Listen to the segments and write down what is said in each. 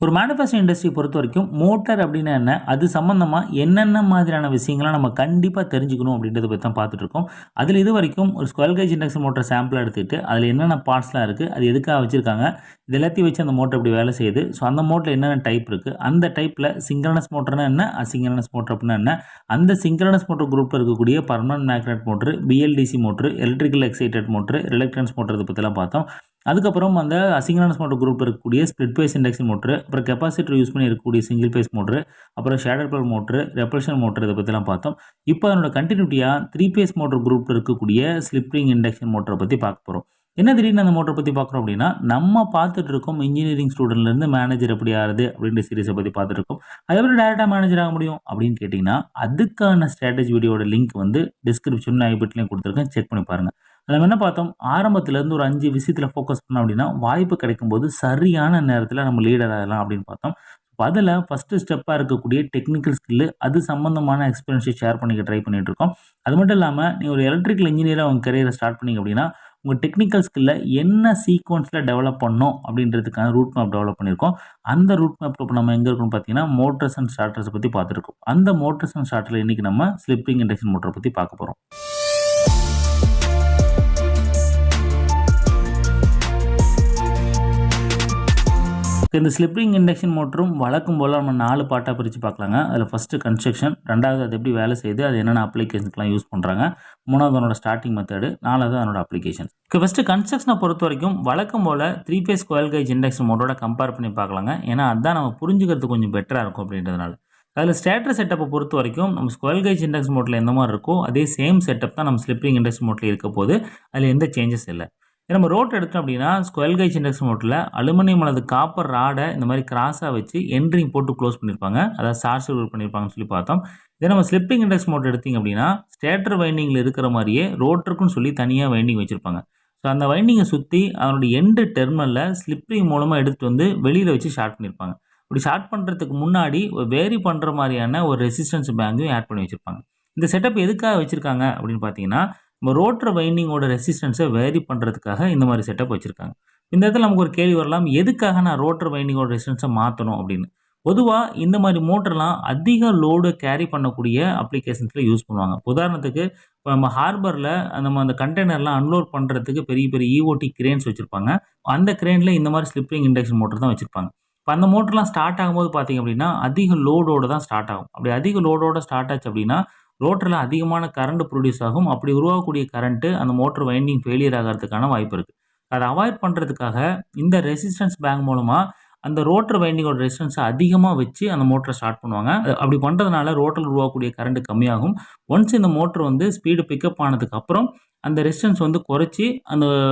ஒரு manufacturing industry பொறுத்தவரைக்கும் motor அப்படின்னா என்ன? அது சம்மந்தமா என்னென்ன மாதிரியான விஷயங்கள நம்ம கண்டிப்பா தெரிஞ்சுக்கணும் அப்படின்றத பத்தி தான் பார்த்துட்டு இருக்கோம். அதில இதுவரைக்கும் ஒரு ஸ்குவெரல் கேஜ் இண்டக்ஷன் மோட்டார் சாம்பிளா எடுத்துக்கிட்டு, அதில என்னென்ன பார்ட்ஸ்லாம் இருக்கு? அது எதுக்காக வச்சிருக்காங்க? இது எல்லாத்தையும் வச்சு அந்த மோட்டார் எப்படி வேலை செய்யுது? ஸோ அந்த மோட்டர்ல என்னென்ன டைப் இருக்கு? அந்த டைப்ல சிங்க்ரோனஸ் மோட்டர்னா என்ன? அசிங்க்ரோனஸ் மோட்டார் அப்படின்னா என்ன? அந்த சிங்க்ரோனஸ் மோட்டார் குரூப்ல இருக்கக்கூடிய permanent magnet motor, BLDC motor, electrical excited motor, reluctance motor இத பத்திலாம் பார்த்தோம். அதுக்கப்புறம் அந்த அசிங்க்ரோனஸ் மோட்டார் குரூப்ல இருக்கக்கூடிய ஸ்ப்ளிட் பேஸ் இண்டக்ஷன் மோட்டர், அப்புறம் கெப்பாசிட்டர் யூஸ் பண்ணி இருக்கக்கூடிய சிங்கிள் பேஸ் மோட்டர், அப்புறம் shaded power motor, repulsion motor இத பத்திலாம் பார்த்தோம். இப்போ அதனோட கன்டினியூட்டியா 3 பேஸ் மோட்டார் குரூப்ல இருக்கக்கூடிய ஸ்லிப் ரிங் இண்டக்ஷன் மோட்டர பத்தி பார்க்க போறோம். என்ன திடீர்னு அந்த மோட்டர பத்தி பார்க்குறோம் அப்படின்னா, நம்ம பார்த்துட்டு இருக்கோம் இன்ஜினியரிங் ஸ்டூடெண்ட்ல இருந்து மேனேஜர் எப்படி ஆகுறது அப்படின்ற சீரிஸ பத்தி பார்த்துட்டு இருக்கோம். அது எப்படி டைரக்ட்டா மேனேஜர் ஆக முடியும் அப்படின்னு கேட்டீங்கன்னா, அதுக்கான ஸ்ட்ராட்டஜி வீடியோட லிங்க் வந்து டிஸ்கிரிப்ஷன் ஐ பட்டன்லயும் குடுத்துருக்கேன். செக் பண்ணி பாருங்க. அதுல நம்ம என்ன பார்த்தோம், ஆரம்பத்துல இருந்து ஒரு 5 விஷயத்துல ஃபோக்கஸ் பண்ணோம் அப்படின்னா, வாய்ப்பு கிடைக்கும்போது சரியான நேரத்துல நம்ம லீடர் ஆகலாம் அப்படின்னு பார்த்தோம். அதுல ஃபர்ஸ்ட் ஸ்டெப்பா இருக்கக்கூடிய டெக்னிக்கல் ஸ்கில் அது சம்பந்தமான எக்ஸ்பீரியன்ஸை ஷேர் பண்ணிக்க ட்ரை பண்ணிட்டு இருக்கோம். அது மட்டும் இல்லாம, நீங்க ஒரு எலக்ட்ரிக்கல் இன்ஜினியரா உங்க கரியர ஸ்டார்ட் பண்ணீங்க அப்படின்னா, உங்க டெக்னிக்கல் ஸ்கில்ல என்ன சீக்வென்ஸ்ல டெவலப் பண்ணணும் அப்படின்றதுக்கான ரூட் மேப் டெவலப் பண்ணியிருக்கோம். அந்த ரூட் மேப் இப்ப நம்ம எங்க இருக்கோம்னு பார்த்தீங்கன்னா, மோட்டார்ஸ் அண்ட் ஸ்டார்டர்ஸ் பத்தி பார்த்துருக்கோம். அந்த மோட்டார்ஸ் அண்ட் ஸ்டார்டர்ல இன்னைக்கு நம்ம ஸ்லிப் ரிங் இண்டக்ஷன் மோட்டார் பத்தி பார்க்க போறோம். இந்த ஸ்லிப் ரிங் இண்டக்ஷன் மோட்டரும் வழக்கம் போல நம்ம 4 பார்ட்டா பிரிச்சு பார்க்கலாங்க. அதில ஃபர்ஸ்ட் கன்ஸ்ட்ரக்ஷன், 2வது அது எப்படி வேலை செய்யுது, அது என்னென்ன அப்ளிகேஷன்ஸ்லாம் யூஸ் பண்றாங்க, 3வது அதனோட ஸ்டார்ட்டிங் மெத்தட், 4வது அதனோட அப்ளிகேஷன்ஸ். ஃபர்ஸ்ட் கன்ஸ்ட்ரக்ஷன பொறுத்தவரைக்கும் வழக்கம் போல 3 பேஸ் ஸ்குவெரல் கேஜ் இண்டக்ஷன் மோட்டரோட கம்பேர் பண்ணி பார்க்கலாங்க. ஏன்னா அதான் நம்ம புரிஞ்சுக்கிறதுக்கு கொஞ்சம் பெட்டரா இருக்கும் அப்படின்றதுனால. அதில ஸ்டேட்டர் செட்டப்ப பொறுத்தவரைக்கும் நம்ம ஸ்குவெரல் கேஜ் இண்டக்ஷன் மோட்டர்ல எந்த மாரி இருக்கோ, அதே சேம் செட்டப் தான் நம்ம ஸ்லிப் ரிங் இண்டக்ஷன் மோட்டர்ல இருக்க போது. அதில எந்த சேஞ்சஸ் இல்ல. நம்ம ரோட் எடுத்தோம் அப்படின்னா, ஸ்குவெரல் கேஜ் இண்டக்ஷன் மோட்டர்ல அலுமினியம் அல்லது காப்பர் ராட இந்த மாரி கிராஸா வச்சு எண்ட் ரிங் போட்டு க்ளோஸ் பண்ணியிருப்பாங்க. அதாவது ஷார்ட் சர்க்யூட் பண்ணியிருப்பாங்கன்னு சொல்லி பார்த்தோம். இதே நம்ம ஸ்லிப் ரிங் இண்டக்ஷன் மோட்டர் எடுத்தீங்க அப்படின்னா, ஸ்டேட்டர் வைண்டிங்ல இருக்கிற மாரியே ரோட்டருக்குன்னு சொல்லி தனியா வைண்டிங் வச்சிருப்பாங்க. ஸோ அந்த வைண்டிங்க சுத்தி அதனுடைய எண்ட் டெர்மினல்ல ஸ்லிப் ரிங் மூலமா எடுத்துட்டு வந்து வெளியில வச்சு ஷார்ட் பண்ணியிருப்பாங்க. அப்படி ஷார்ட் பண்றதுக்கு முன்னாடி வேரி பண்ற மாரியான ஒரு ரெசிஸ்டன்ஸ் பேங்கையும் ஆட் பண்ணி வச்சிருப்பாங்க. இந்த செட்டப் எதுக்காக வச்சிருக்காங்க அப்படின்னு பார்த்தீங்கன்னா, நம்ம ரோட்டர் வைண்டிங்கோட ரெசிஸ்டன்ஸை வேரி பண்ணுறதுக்காக இந்த மாதிரி செட்டப் வச்சுருக்காங்க. இந்த இடத்துல நமக்கு ஒரு கேள்வி வரலாம், எதுக்காக நான் ரோட்டர் வைண்டிங்கோட ரெசிஸ்டன்ஸை மாற்றணும் அப்படின்னு. பொதுவாக இந்த மாதிரி மோட்டர்லாம் அதிக லோடு கேரி பண்ணக்கூடிய அப்ளிகேஷன்ஸில் யூஸ் பண்ணுவாங்க. உதாரணத்துக்கு இப்போ நம்ம ஹார்பரில் நம்ம அந்த கண்டெய்னர்லாம் அன்லோட் பண்ணுறதுக்கு பெரிய பெரிய இஓடி கிரேன்ஸ் வச்சுருப்பாங்க. அந்த கிரேனில் இந்த மாதிரி ஸ்லிப் ரிங் இண்டக்ஷன் மோட்டர் தான் வச்சுருப்பாங்க. இப்போ அந்த மோட்டர்லாம் ஸ்டார்ட் ஆகும்போது பார்த்தீங்க அப்படின்னா, அதிக லோடோட தான் ஸ்டார்ட் ஆகும். அப்படி அதிக லோடோட ஸ்டார்ட் ஆச்சு அப்படின்னா, ரோட்டர்ல அதிகமான கரண்ட் புரொடியூஸ் ஆகும். அப்படி உருவாகக்கூடிய கரண்ட் அந்த மோட்டார் வைண்டிங் ஃபெயிலியர் ஆகறதுக்கான வாய்ப்பு இருக்கு. அத அவாய்ட் பண்றதுக்காக இந்த ரெசிஸ்டன்ஸ் பேங்க் மூலமா அந்த ரோட்டர் வைண்டிங்கோட ரெசிஸ்டன்ஸ அதிகமா வச்சு அந்த மோட்டர ஸ்டார்ட் பண்ணுவாங்க. அப்படி பண்றதுனால ரோட்டர்ல உருவாகக்கூடிய கரண்ட் கம்மியாகும். ஒன்ஸ் இந்த மோட்டர் வந்து ஸ்பீடு பிக்கப் ஆனதுக்கு அப்புறம் அந்த ரெசிஸ்டன்ஸ் வந்து குறைச்சு அந்த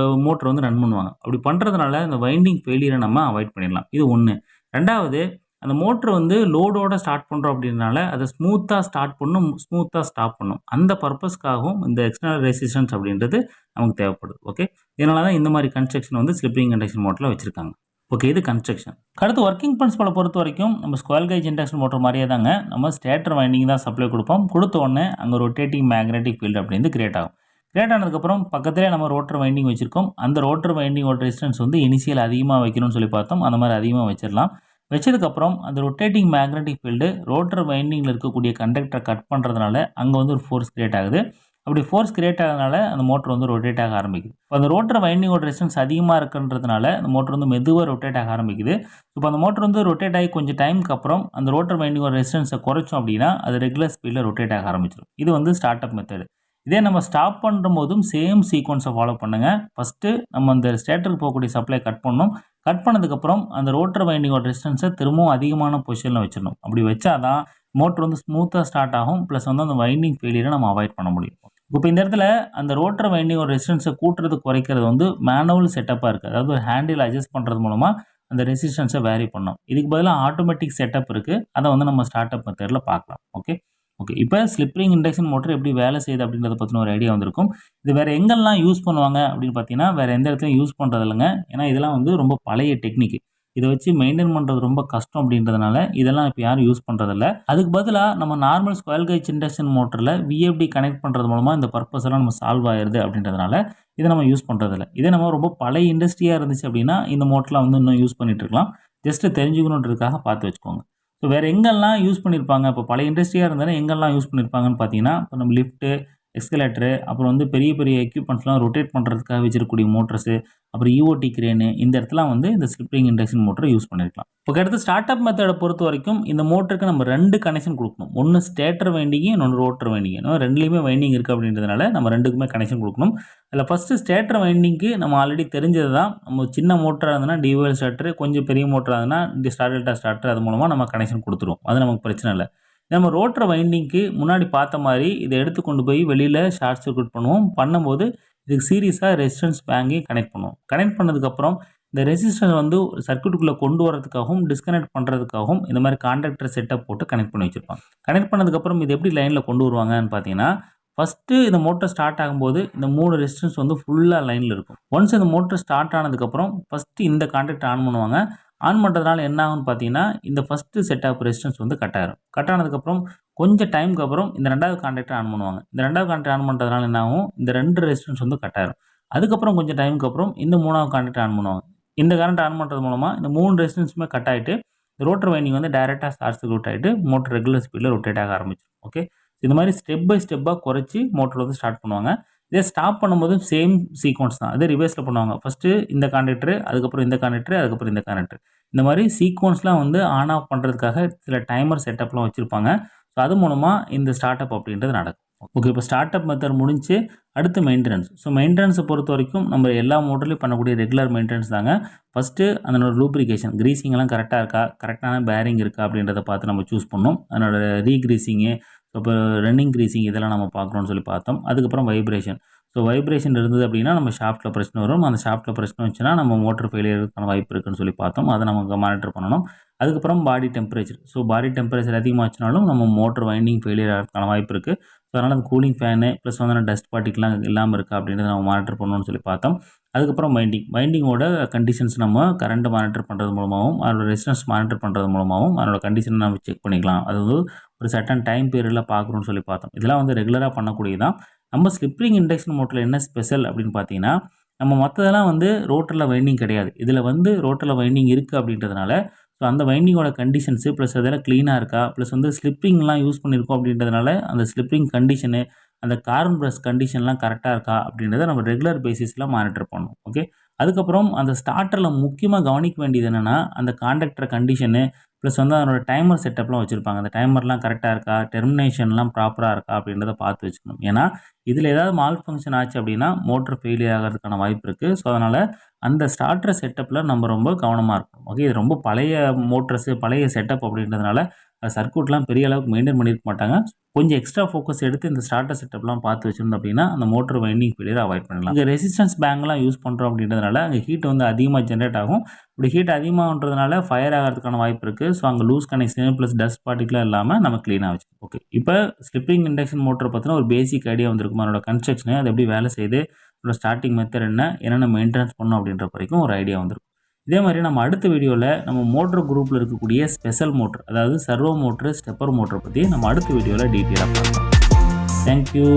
மோட்டர் வந்து ரன் பண்ணுவாங்க. அப்படி பண்றதுனால இந்த வைண்டிங் ஃபெயிலியர நம்ம அவாய்ட் பண்ணிடலாம். இது 1. 2வது அந்த மோட்டர் வந்து லோடோட ஸ்டார்ட் பண்றோம் அப்படின்றனால, அத ஸ்மூத்தா ஸ்டார்ட் பண்ணணும், ஸ்மூத்தா ஸ்டாப் பண்ணணும். அந்த பர்ப்பஸ்க்காகவும் இந்த எக்ஸ்டர்னல் ரெசிஸ்டன்ஸ் அப்படின்றது நமக்கு தேவைப்படுது. ஓகே. இதனால தான் இந்த மாரி கன்ஸ்ட்ரக்ஷன் வந்து ஸ்லிப் ரிங் இண்டக்ஷன் மோட்டர்ல வச்சிருக்காங்க. ஓகே. இது கன்ஸ்ட்ரக்ஷன். அடுத்து வொர்க்கிங் பிரின்சிபல பொறுத்தவரைக்கும் நம்ம ஸ்குவெரல் கேஜ் இண்டக்ஷன் மோட்டர் மாரியே தாங்க. நம்ம ஸ்டேட்டர் வைண்டிங் தான் சப்ளை குடுப்போம். குடுத்த உடனே அங்க ரொட்டேட்டிங் மேக்னெட்டிக் ஃபீல்ட் அப்படின்னு கிரியேட் ஆகும். கிரியேட் ஆனதுக்கப்புறம் பக்கத்திலேயே நம்ம ரோட்டர் வைண்டிங் வச்சிருக்கோம். அந்த ரோட்டர் வைண்டிங்கோட ரெசிஸ்டன்ஸ் வந்து இனிஷியல் அதிகமா வைக்கணும்னு சொல்லி பார்த்தோம். அந்த மாரி அதிகமா வச்சிரலாம். வச்சதுக்கப்புறம் அந்த ரொட்டேட்டிங் மேக்னெட்டிக் ஃபீல்டு ரோட்டர் வைண்டிங்கில இருக்கக்கூடிய கண்டக்டர கட் பண்றதுனால, அங்க வந்து ஒரு ஃபோர்ஸ் கிரியேட் ஆகுது. அப்படி ஃபோர்ஸ் கிரியேட் ஆகுறதுனால அந்த மோட்டர் வந்து ரொட்டேட் ஆக ஆரம்பிக்குது. இப்ப அந்த ரோட்டர் வைண்டிங்கோட ரெசிஸ்டன்ஸ் அதிகமா இருக்குன்றதுனால, அந்த மோட்டர் வந்து மெதுவா ரொட்டேட் ஆக ஆரம்பிக்குது. இப்ப அந்த மோட்டர் வந்து ரொட்டேட் ஆகி கொஞ்சம் டைம்க்கு அப்புறம் அந்த ரோட்டர் வைண்டிங்கோட ரெசிஸ்டன்ஸ குறைச்சோம் அப்படின்னா, அது ரெகுலர் ஸ்பீட்ல ரொட்டேட் ஆக ஆரம்பிச்சுரும். இது வந்து ஸ்டார்ட் அப் மெத்தட். இதே நம்ம ஸ்டாப் பண்ணும்போதும் சேம் சீக்வென்ஸ ஃபாலோ பண்ணுங்க. ஃபர்ஸ்ட்டு நம்ம அந்த ஸ்டேட்டருக்கு போகக்கூடிய சப்ளை கட் பண்ணணும். கட் பண்ணதுக்கப்புறம் அந்த ரோட்டர் வைண்டிங்கோட ரெசிஸ்டன்ஸ திரும்பவும் அதிகமான பொசிஷன்ல வச்சிரணும். அப்படி வச்சா தான் மோட்டர் வந்து ஸ்மூத்தா ஸ்டார்ட் ஆகும். பிளஸ் வந்து அந்த வைண்டிங் ஃபெயிலியர நம்ம அவாய்ட் பண்ண முடியும். இப்ப இந்த இடத்துல அந்த ரோட்டர் வைண்டிங்கோட ரெசிஸ்டன்ஸ கூட்டுறது, குறைக்கிறது வந்து மேனுவல் செட்டப்பா இருக்கு. அதாவது ஒரு ஹேண்டில் அட்ஜஸ்ட் பண்றது மூலமா அந்த ரெசிஸ்டன்ஸ வேரி பண்ணணும். இதுக்கு பதிலா ஆட்டோமேட்டிக் செட்டப் இருக்கு. அத வந்து நம்ம ஸ்டார்ட் அப் மெத்தட்ல பார்க்கலாம். ஓகே. ஓகே. இப்ப ஸ்லிப் ரிங் இண்டக்ஷன் மோட்டர் எப்படி வேலை செய்யுது அப்படின்றத பத்தின ஒரு ஐடியா வந்திருக்கும். இது வேற எங்கெல்லாம் யூஸ் பண்ணுவாங்க அப்படின்னு பார்த்தீங்கன்னா, வேற எந்த இடத்துலயும் யூஸ் பண்றது இல்லங்க. ஏன்னா இதெல்லாம் வந்து ரொம்ப பழைய டெக்னிக். இத வச்சு மெயின்டெயின் பண்றது ரொம்ப கஷ்டம் அப்படின்றதுனால, இதெல்லாம் இப்ப யாரும் யூஸ் பண்றதில்ல. அதுக்கு பதிலா நம்ம நார்மல் ஸ்குவெரல் கேஜ் இண்டக்ஷன் மோட்டர்ல விஎஃப்டி கனெக்ட் பண்றது மூலமா இந்த பர்ப்பஸ் எல்லாம் நம்ம சால்வ் ஆயிருது அப்படின்றதுனால, இத நம்ம யூஸ் பண்றதில்ல. இதே நம்ம ரொம்ப பழைய இண்டஸ்ட்ரியா இருந்துச்சு அப்படின்னா, இந்த மோட்டர்லாம் வந்து இன்னும் யூஸ் பண்ணிட்டு இருக்கலாம். ஜஸ்ட்டு தெரிஞ்சுக்கணுன்றதுக்காக பார்த்து வச்சுக்கோங்க. ஸோ வேறு எங்கெல்லாம் யூஸ் பண்ணியிருப்பாங்க, இப்போ பழைய இண்டஸ்ட்ரியாக இருந்தாலும் எங்கெல்லாம் யூஸ் பண்ணியிருப்பாங்கன்னு பார்த்தீங்கன்னா, இப்போ நம்ம லிஃப்ட்டு, எஸ்கலேட்டரு, அப்புறம் வந்து பெரிய பெரிய எக்யூப்மெண்ட்ஸ்லாம் ரொட்டேட் பண்ணுறதுக்காக வச்சிருக்கக்கூடிய மோட்டர்ஸு, அப்புறம் ஈஓடி கிரேனு, இந்த இடத்துலாம் வந்து இந்த ஸ்லிப் ரிங் இண்டக்ஷன் மோட்டரை யூஸ் பண்ணியிருக்கலாம். ஓகே, அடுத்து ஸ்டார்ட் அப் மெத்தடை பொறுத்த வரைக்கும் இந்த மோட்டருக்கு நம்ம 2 கனெக்ஷன் கொடுக்கணும். ஒன்று ஸ்டேட்டர் வைண்டிங்கு, இன்னொன்று ரோட்டர் வைண்டிங்கு. இன்னும் 2லேயுமே வைண்டிங் இருக்குது அப்படின்றதுனால நம்ம 2க்குமே கனெக்ஷன் கொடுக்கணும். அதில் ஃபஸ்ட்டு ஸ்டேட்டர் வைண்டிங்க்கு நம்ம ஆல்ரெடி தெரிஞ்சது தான். நம்ம சின்ன மோட்டராக இருந்ததுன்னா டிஓஎல் ஸ்டார்டரு, கொஞ்சம் பெரிய மோட்டராக இருந்ததுன்னா ஸ்டார் டெல்டா ஸ்டார்டர், அது மூலமாக நம்ம கனெக்ஷன் கொடுத்துருவோம். அது நமக்கு பிரச்சனை இல்லை. நம்ம ரோட்டர் வைண்டிங்க்கு முன்னாடி பார்த்த மாதிரி இதை எடுத்து கொண்டு போய் வெளியில் ஷார்ட் சர்க்யூட் பண்ணுவோம். பண்ணும்போது இதுக்கு சீரியஸாக ரெசிஸ்டன்ஸ் பேங்கையும் கனெக்ட் பண்ணுவோம். கனெக்ட் பண்ணதுக்கப்புறம் இந்த ரெசிஸ்டன்ஸ் வந்து சர்க்யூட்டுக்குள்ளே கொண்டு வரதுக்காகவும் டிஸ்கனெக்ட் பண்ணுறதுக்காகவும் இந்த மாதிரி கான்டாக்டர் செட்டப் போட்டு கனெக்ட் பண்ணி வச்சுருப்பாங்க. கனெக்ட் பண்ணதுக்கப்புறம் இது எப்படி லைனில் கொண்டு வருவாங்கன்னு பார்த்தீங்கன்னா, ஃபஸ்ட்டு இந்த மோட்டர் ஸ்டார்ட் ஆகும்போது இந்த 3 ரெசிஸ்டன்ஸ் வந்து ஃபுல்லாக லைனில் இருக்கும். ஒன்ஸ் இந்த மோட்டர் ஸ்டார்ட் ஆனதுக்கப்புறம் ஃபஸ்ட்டு இந்த கான்டாக்டர் ஆன் பண்ணுவாங்க. ஆன் பண்ணுறதுனால என்ன ஆகும்னு பார்த்தீங்கன்னா, இந்த ஃபஸ்ட்டு செட் ஆஃப் ரெசிஸ்டன்ஸ் வந்து கட் ஆயிரும். கட் ஆனதுக்கப்புறம் கொஞ்சம் டைமுக்கு அப்புறம் இந்த 2வது கான்டாக்டர் ஆன் பண்ணுவாங்க. இந்த 2வது கான்டாக்டர் ஆன் பண்ணுறதுனால என்ன ஆகும், இந்த 2 ரெசிஸ்டன்ஸ் வந்து கட் ஆயிரும். அதுக்கப்புறம் கொஞ்சம் டைமுக்கு அப்புறம் இந்த 3வது கான்டாக்டர் ஆன் பண்ணுவாங்க. இந்த கரண்ட் ஆன் பண்ணுறது மூலமாக இந்த 3 ரெசிஸ்டன்ஸுமே கட் ஆகிட்டு ரோட்டர் வைண்டிங் வந்து டைரெக்டாக ஷார்ட் சர்க்யூட் ஆகிட்டு மோட்டர் ரெகுலர் ஸ்பீடில் ரொட்டேட் ஆக ஆரம்பிச்சிடும். ஓகே, இந்த மாதிரி ஸ்டெப் பை ஸ்டெப்பாக குறைச்சி மோட்டர் வந்து ஸ்டார்ட் பண்ணுவாங்க. இதே ஸ்டாப் பண்ணும்போது சேம் சீக்வன்ஸ் தான். அதே ரிவர்ஸில் பண்ணுவாங்க. ஃபஸ்ட்டு இந்த கான்டாக்டர், அதுக்கப்புறம் இந்த கான்டாக்டர், அதுக்கப்புறம் இந்த கான்டாக்டர். இந்த மாதிரி சீக்வன்ஸ்லாம் வந்து ஆன் ஆஃப் பண்ணுறதுக்காக சில டைமர் செட்டப்லாம் வச்சுருப்பாங்க. ஸோ அது மூலமாக இந்த ஸ்டார்ட் அப் அப்படின்றது நடக்கும். ஓகே, இப்போ ஸ்டார்ட் அப் மெத்தட் முடிஞ்சு அடுத்து மெயின்டெனன்ஸ். ஸோ மெயின்டெனன்ஸை பொறுத்த வரைக்கும் நம்ம எல்லா மோட்டர்லையும் பண்ணக்கூடிய ரெகுலர் மெயின்டெனன்ஸ் தாங்க. ஃபஸ்ட்டு அதனோட லூப்ரிகேஷன், கிரீசிங்லாம் கரெக்டாக இருக்கா, கரெக்டான பேரிங் இருக்கா அப்படின்றத பார்த்து நம்ம சூஸ் பண்ணணும். அதனோட ரீக்ரீசிங்கு, இப்போ ரன்னிங் கிரீசிங் இதெல்லாம் நம்ம பார்க்குறோன்னு சொல்லி பார்த்தோம். அதுக்கப்புறம் வைப்ரேஷன். ஸோ வைப்ரேஷன் இருந்தது அப்படின்னா நம்ம ஷாஃப்ட்டில் பிரச்சனை வரும். அந்த ஷாஃப்ட்டில் பிரச்சனை வந்துச்சுன்னா நம்ம மோட்டர் ஃபெயிலியருக்கான வாய்ப்பு இருக்குன்னு சொல்லி பார்த்தோம். அதை நமக்கு மானிட்டர் பண்ணணும். அதுக்கப்புறம் body temperature. So body temperature அதிகமாச்சுனாலும் நம்ம மோட்டர் வைண்டிங் ஃபெயிலியர் ஆகிறதுக்கான வாய்ப்பு இருக்குது. ஸோ அதனால் அந்த கூலிங் ஃபேனு ப்ளஸ் வந்து டஸ்ட் பார்ட்டிக்கலாம் இல்லாமல் இருக்கா அப்படின்றத நம்ம மானிட்டர் பண்ணணும்னு சொல்லி பார்த்தோம். அதுக்கப்புறம் வைண்டிங்கோட கண்டிஷன்ஸ் நம்ம கரண்ட்டை மானிட்டர் பண்ணுறது மூலமாகவும் அதோட ரெசிஸ்டன்ஸ் மானிட்டர் பண்ணுறது மூலமாகவும் அதனோட கண்டிஷனை நம்ம செக் பண்ணிக்கலாம். அது வந்து ஒரு சர்டன் டைம் பீரியடில் பார்க்குறோன்னு சொல்லி பார்த்தோம். இதெல்லாம் வந்து ரெகுலராக பண்ணக்கூடியதான். நம்ம ஸ்லிப் ரிங் இண்டக்ஷன் மோட்டரில் என்ன ஸ்பெஷல் அப்படின்னு பார்த்தீங்கன்னா, நம்ம மற்றதெல்லாம் வந்து ரோட்டரில் வைண்டிங் கிடையாது. இதில் வந்து ரோட்டரில் வைண்டிங் இருக்குது அப்படின்றதுனால ஸோ அந்த வைண்டிங்கோட கண்டிஷன்ஸு ப்ளஸ் அதெல்லாம் க்ளீனாக இருக்கா, ப்ளஸ் வந்து ஸ்லிப்பிங்லாம் யூஸ் பண்ணியிருக்கோம் அப்படின்றதுனால அந்த ஸ்லிப்பிங் கண்டிஷனு, அந்த கார்பன் பிரஷ் கண்டிஷன்லாம் கரெக்டாக இருக்கா அப்படின்றத நம்ம ரெகுலர் பேசிஸில் மானிட்டர் பண்ணணும். ஓகே, அதுக்கப்புறம் அந்த ஸ்டார்டரில் முக்கியமாக கவனிக்க வேண்டியது என்னென்னா, அந்த கான்டாக்டர் கண்டிஷனு ப்ளஸ் வந்து அதனோட டைமர் செட்டப்லாம் வச்சுருப்பாங்க. அந்த டைமர்லாம் கரெக்டாக இருக்கா, டெர்மினேஷன்லாம் ப்ராப்பராக இருக்கா அப்படின்றத பார்த்து வச்சுக்கணும். ஏன்னா இதில் ஏதாவது மால் ஃபங்க்ஷன் ஆச்சு அப்படின்னா மோட்டர் ஃபெயிலியர் ஆகிறதுக்கான வாய்ப்பு இருக்குது. ஸோ அதனால் அந்த ஸ்டார்டர் செட்டப்பில் நம்ம ரொம்ப கவனமாக இருக்கணும். ஓகே, இது ரொம்ப பழைய மோட்டர்ஸு, பழைய செட்டப் அப்படின்றதுனால சர்க்யூட்லாம் பெரிய அளவுக்கு மெயின்டைன் பண்ணியிருக்க மாட்டாங்க. கொஞ்சம் எக்ஸ்ட்ரா ஃபோக்கஸ் எடுத்து இந்த ஸ்டார்டர் செட்டப்லாம் பார்த்து வச்சுருந்தோம் அப்படின்னா அந்த மோட்டர் வைண்டிங் ஃபெயிலியர் அவாய்ட் பண்ணலாம். இங்கே ரெசிஸ்டன்ஸ் பேங்க்லாம் யூஸ் பண்ணுறோம் அப்படின்றதுனால அங்கே ஹீட் வந்து அதிகமாக ஜென்ரேட் ஆகும். இப்படி ஹீட் அதிகமாகன்றதுனால ஃபயர் ஆகிறதுக்கான வாய்ப்பு இருக்குது. ஸோ அங்கே லூஸ் கனெக்ஷன் ப்ளஸ் டஸ்ட் பார்ட்டிகலாம் இல்லாமல் நம்ம க்ளீனாக வச்சுக்கணும். ஓகே, இப்போ ஸ்லிப் ரிங் இண்டக்ஷன் மோட்டரை பற்றின ஒரு பேசிக் ஐடியா வந்திருக்கும். அதனோட கன்ஸ்ட்ரக்ஷனு, அது எப்படி வேலை செய்யுது, அதோட ஸ்டார்டிங் மெத்தட் என்ன, என்னென்ன மெயின்டெனன்ஸ் பண்ணணும் அப்படின்ற வரைக்கும் ஒரு ஐடியா வந்திருக்கும். இதே மாதிரி நம்ம அடுத்த வீடியோவில் நம்ம மோட்டர் குரூப்பில் இருக்கக்கூடிய ஸ்பெஷல் மோட்டர், அதாவது சர்வோ மோட்ரு, ஸ்டெப்பர் மோட்டரை பற்றி நம்ம அடுத்த வீடியோவில் டீட்டெயிலாக பார்க்கலாம். தேங்க்யூ.